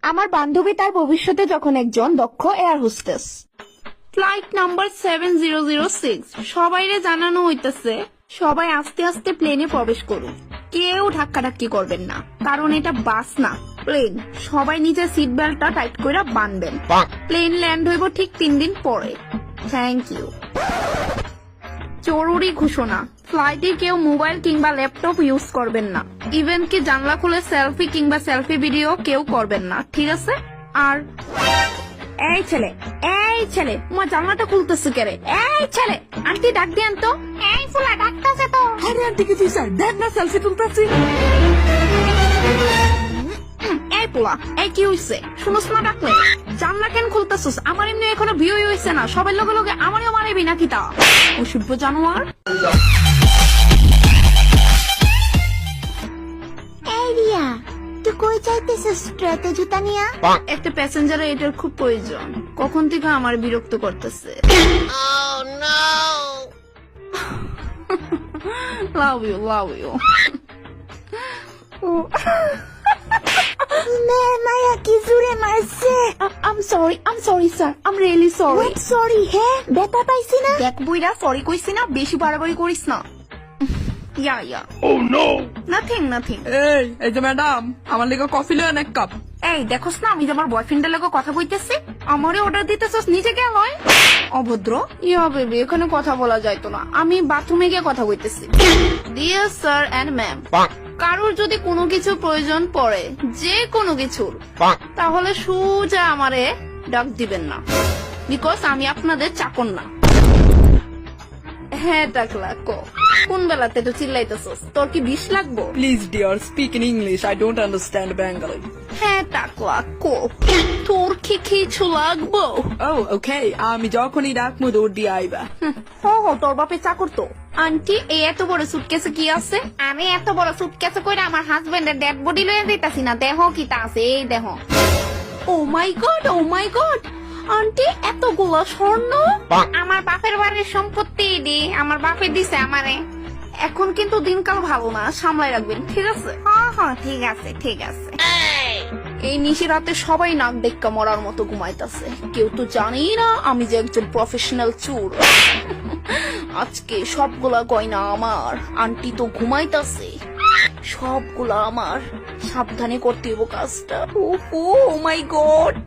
আমার বান্ধবী তার ভবিষ্যতে যখন একজন দক্ষ এয়ার হোস্টেস। ফ্লাইট নাম্বার 7006 সবাইরে জানানো হইতেছে সবাই আস্তে আস্তে প্লেনে প্রবেশ করুন, কেউ ধাক্কাধাক্কি করবেন না, কারণ এটা বাস না প্লেন। সবাই নিজের সিট বেল্টটা টাইট করে বাঁধবেন। প্লেন ল্যান্ড হইব ঠিক 3 দিন পরে। Thank you. জরুরি ঘোষণা, ফ্লাইটে কেউ মোবাইল কিংবা ল্যাপটপ ইউজ করবেন না। ইভেন কি জানলা খুলে সেলফি কিংবা সেলফি ভিডিও কেউ করবেন না, ঠিক আছে? আর এই ছেলে তোমার জানলাটা খুলতেছে কেরে? এই ছেলে, আন্টি ডাক দেন তো। এই ফুলা ডাকতেছে তো। আরে আন্টি কি স্যার দেখ না সেলফি তুলতেছি। এই পোলা, এই কি হইছে? শুনোস না ডাকলে? জানলা কেন খুলতেছিস? আমার এমনি এখনো বিয়ে হইছে না, সবাই লগে লগে আমারও মারাইবি নাকি তা? অসভ্য জানোয়ার। এই রিয়া, তুই কই যাইতেছিস ট্রেতে জুতা নিয়া? একটা প্যাসেঞ্জারে এটার খুব প্রয়োজন, কখন থেকে আমার বিরক্ত করতেছে। Love you. মায়া কি জুড়ে মারছে। I'm sorry sir, I'm really sorry. What sorry? হ্যাঁ, ব্যথা পাইছি না? দেখ বুইরা, সরি কইছি না, বেশি বাড়াবাড়ি করিস না। Yeah. Oh no! Nothing. এই যে ম্যাডাম, আমার লেগে কফি লয়েন 1 কাপ। এই দেখোস না আমি যে আমার বয়ফ্রেন্ডের লগে কথা কইতেছি, আমারে অর্ডার দিতেছস, নিজে কে হয় অভদ্র। ইয়া বেবি, এখানে কথা বলা যাইতো না, আমি বাথরুমে গিয়ে কথা কইতেছি। ডিয়ার স্যার এন্ড ম্যাম, কারোর যদি কোনো কিছু প্রয়োজন পড়ে, যে কোনো কিছুর, তাহলে সোজা আমারে ডাক দিবেন না, বিকজ আমি আপনাদের চাকর না। হ্যাঁ টাকলা, কোন বেলাতে তো চিল্লাইতেছস? তোর কি বিষ লাগবো? Please deer, speak in English, I don't understand Bengali. হ্যাঁ টাকলা, তোর কি কিছু লাগবো? ও ওকে, আমি যখনই ডাকবো দৌড় দিয়ে আইবা। তোর বাপে চাকর তো। আন্টি, এই এত বড় সুটকেসে কি আছে? আমি এত বড় সুটকেসে কইরা আমার হাজবেন্ডের ডেড বডি লয়ে দিতাছি না, দেহ কি তা আছে, এই দেহ। ও মাই গড, আন্টি এতগুলো স্বর্ণ? আমার বাপের বাড়ির সম্পত্তি দি, আমার বাপে দিছে আমারে। এখন কিন্তু দিনকাল ভালো না, সামলাই রাখবেন, ঠিক আছে? হ্যাঁ ঠিক আছে। এই নিশি রাতে সবাই নাক দেখা মরার মতো ঘুমাইতেছে, কেউ তো জানেই না আমি যে একজন প্রফেশনাল চোর। আজকে সবগুলা গয়না আমার, আন্টি তো ঘুমাইতেছে, সবগুলা আমার, সাবধানে করতে হইব কাজটা। ও মাই গড।